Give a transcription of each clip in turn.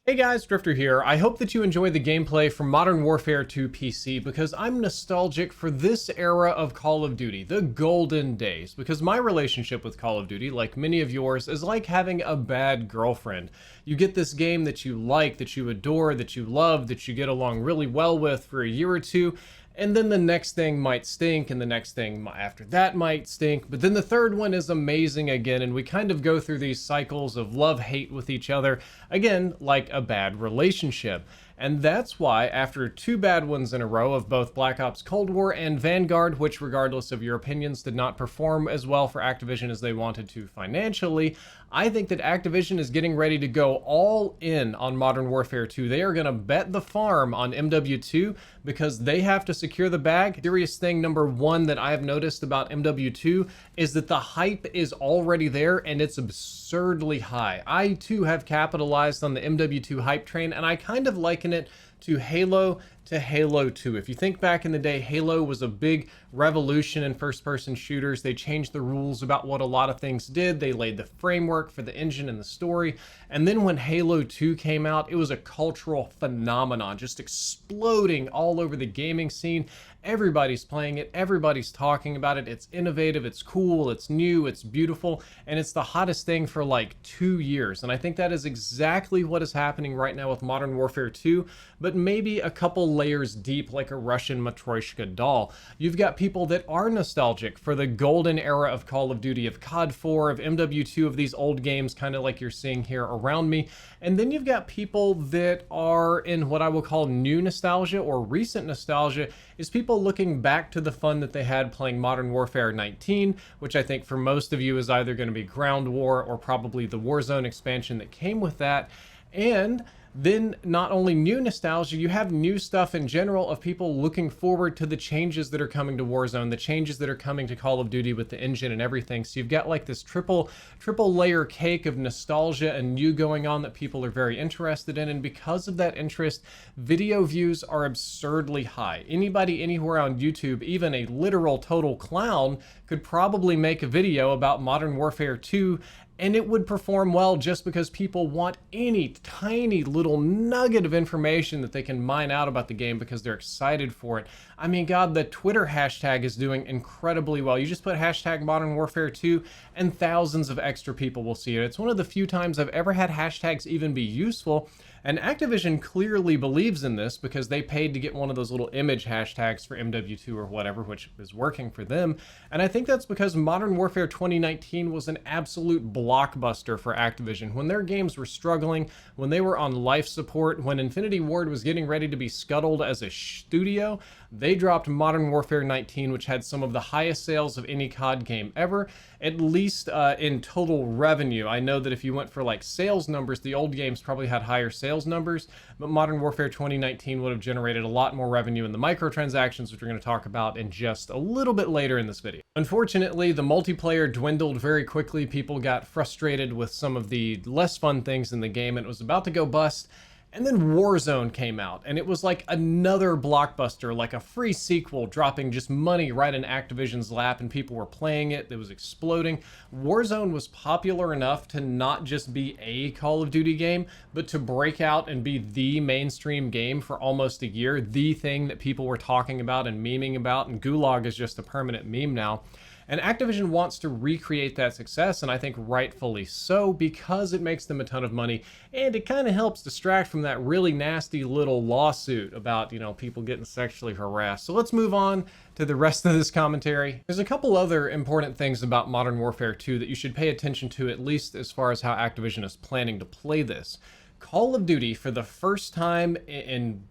Hey guys, Drifter here. I hope that you enjoy the gameplay from Modern Warfare 2 PC because I'm nostalgic for this era of Call of Duty, the golden days, because my relationship with Call of Duty, like many of yours, is like having a bad girlfriend. You get this game that you like, that you adore, that you love, that you get along really well with for a year or two, and then the next thing might stink, and the next thing after that might stink, but then the third one is amazing again, and we kind of go through these cycles of love-hate with each other, again, like a bad relationship. And that's why, after two bad ones in a row of both Black Ops Cold War and Vanguard, which regardless of your opinions did not perform as well for Activision as they wanted to financially, I think that Activision is getting ready to go all in on Modern Warfare 2. They are going to bet the farm on MW2 because they have to secure the bag. Serious thing number one that I have noticed about MW2 is that the hype is already there and it's absurdly high. I too have capitalized on the MW2 hype train, and I kind of liken it to Halo 2. If you think back in the day, Halo was a big revolution in first-person shooters. They changed the rules about what a lot of things did. They laid the framework for the engine and the story. And then when Halo 2 came out, it was a cultural phenomenon, just exploding all over the gaming scene. Everybody's playing it, everybody's talking about it. It's innovative, it's cool, it's new, it's beautiful, and it's the hottest thing for like 2 years. And I think that is exactly what is happening right now with Modern Warfare 2, but maybe a couple layers deep, like a Russian Matryoshka doll. You've got people that are nostalgic for the golden era of Call of Duty, of CoD 4, of MW2, of these old games, kind of like you're seeing here around me. And then you've got people that are in what I will call new nostalgia or recent nostalgia, is people looking back to the fun that they had playing Modern Warfare 19, which I think for most of you is either going to be Ground War or probably the Warzone expansion that came with that. And then not only new nostalgia, you have new stuff in general of people looking forward to the changes that are coming to Warzone, the changes that are coming to Call of Duty with the engine and everything. So you've got like this triple layer cake of nostalgia and new going on that people are very interested in. And because of that interest, video views are absurdly high. Anybody anywhere on YouTube, even a literal total clown, could probably make a video about Modern Warfare 2 and it would perform well just because people want any tiny little nugget of information that they can mine out about the game because they're excited for it. I mean, God, the Twitter hashtag is doing incredibly well. You just put hashtag Modern Warfare 2 and thousands of extra people will see it. It's one of the few times I've ever had hashtags even be useful. And Activision clearly believes in this because they paid to get one of those little image hashtags for MW2 or whatever, which is working for them. And I think that's because Modern Warfare 2019 was an absolute blockbuster for Activision. When their games were struggling, when they were on life support, when Infinity Ward was getting ready to be scuttled as a studio, they dropped Modern Warfare 19, which had some of the highest sales of any CoD game ever, at least in total revenue. I know that if you went for like sales numbers, the old games probably had higher sales numbers, but Modern Warfare 2019 would have generated a lot more revenue in the microtransactions, which we're going to talk about in just a little bit later in this video. Unfortunately, the multiplayer dwindled very quickly. People got frustrated with some of the less fun things in the game, and it was about to go bust. And then Warzone came out, and it was like another blockbuster, like a free sequel, dropping just money right in Activision's lap, and people were playing it. It was exploding. Warzone was popular enough to not just be a Call of Duty game, but to break out and be the mainstream game for almost a year, the thing that people were talking about and memeing about, and Gulag is just a permanent meme now. And Activision wants to recreate that success, and I think rightfully so, because it makes them a ton of money, and it kind of helps distract from that really nasty little lawsuit about, you know, people getting sexually harassed. So let's move on to the rest of this commentary. There's a couple other important things about Modern Warfare 2 that you should pay attention to, at least as far as how Activision is planning to play this. Call of Duty, for the first time in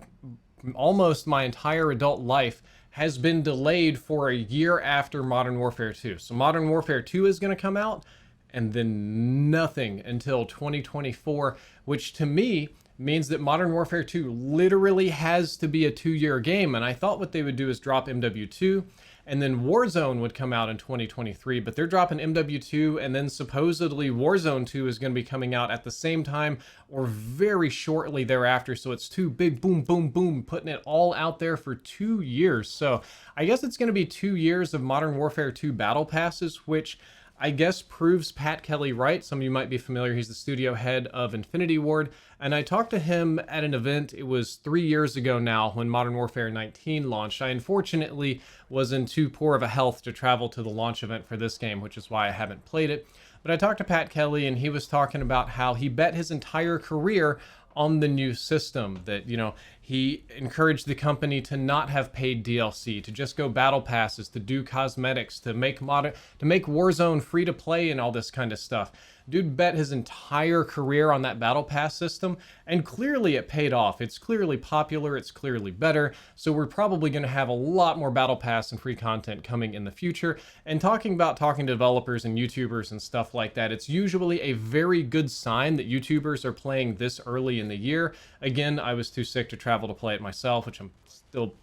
almost my entire adult life, has been delayed for a year after Modern Warfare 2. So Modern Warfare 2 is going to come out, and then nothing until 2024, which to me means that Modern Warfare 2 literally has to be a 2-year game. And I thought what they would do is drop MW2, and then Warzone would come out in 2023, but they're dropping MW2, and then supposedly Warzone 2 is going to be coming out at the same time or very shortly thereafter. So it's two big boom, boom, boom, putting it all out there for 2 years. So I guess it's going to be 2 years of Modern Warfare 2 battle passes, which I guess proves Pat Kelly right. Some of you might be familiar. He's the studio head of Infinity Ward. And I talked to him at an event. It was 3 years ago now when Modern Warfare 19 launched. I unfortunately was in too poor of a health to travel to the launch event for this game, which is why I haven't played it. But I talked to Pat Kelly, and he was talking about how he bet his entire career on the new system, that, you know, he encouraged the company to not have paid DLC, to just go battle passes, to do cosmetics, to make Warzone free to play and all this kind of stuff. Dude bet his entire career on that battle pass system, and clearly it paid off. It's clearly popular, it's clearly better, so we're probably going to have a lot more battle pass and free content coming in the future. And talking to developers and YouTubers and stuff like that, it's usually a very good sign that YouTubers are playing this early in the year. Again, I was too sick to travel to play it myself, which I'm still,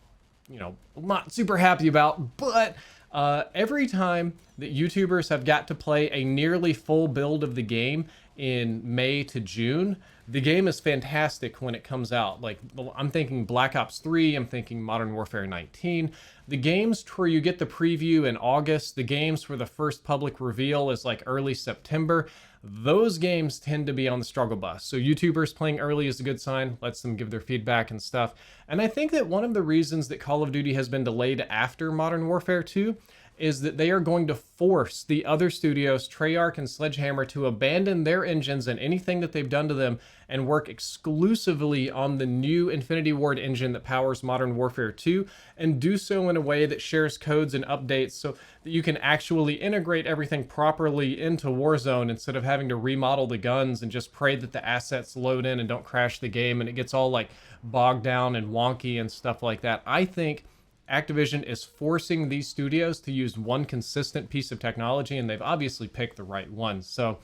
you know, not super happy about, but every time that YouTubers have got to play a nearly full build of the game in May to June, the game is fantastic when it comes out. Like, I'm thinking Black Ops 3, I'm thinking Modern Warfare 19. The games where you get the preview in August, the games where the first public reveal is like early September, those games tend to be on the struggle bus. So YouTubers playing early is a good sign, lets them give their feedback and stuff. And I think that one of the reasons that Call of Duty has been delayed after Modern Warfare 2 is that they are going to force the other studios, Treyarch and Sledgehammer, to abandon their engines and anything that they've done to them and work exclusively on the new Infinity Ward engine that powers Modern Warfare 2, and do so in a way that shares codes and updates so that you can actually integrate everything properly into Warzone instead of having to remodel the guns and just pray that the assets load in and don't crash the game and it gets all like bogged down and wonky and stuff like that. I think Activision is forcing these studios to use one consistent piece of technology, and they've obviously picked the right one. So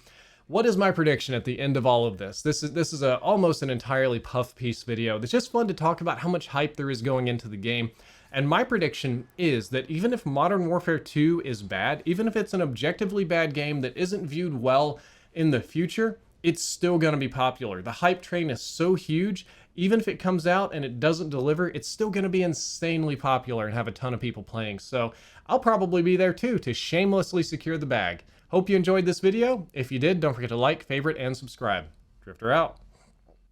what is my prediction at the end of all of this? This is almost an entirely puff piece video. It's just fun to talk about how much hype there is going into the game. And my prediction is that even if Modern Warfare 2 is bad, even if it's an objectively bad game that isn't viewed well in the future, it's still going to be popular. The hype train is so huge, even if it comes out and it doesn't deliver, it's still going to be insanely popular and have a ton of people playing. So I'll probably be there too to shamelessly secure the bag. Hope you enjoyed this video. If you did, don't forget to like, favorite, and subscribe. Drifter out.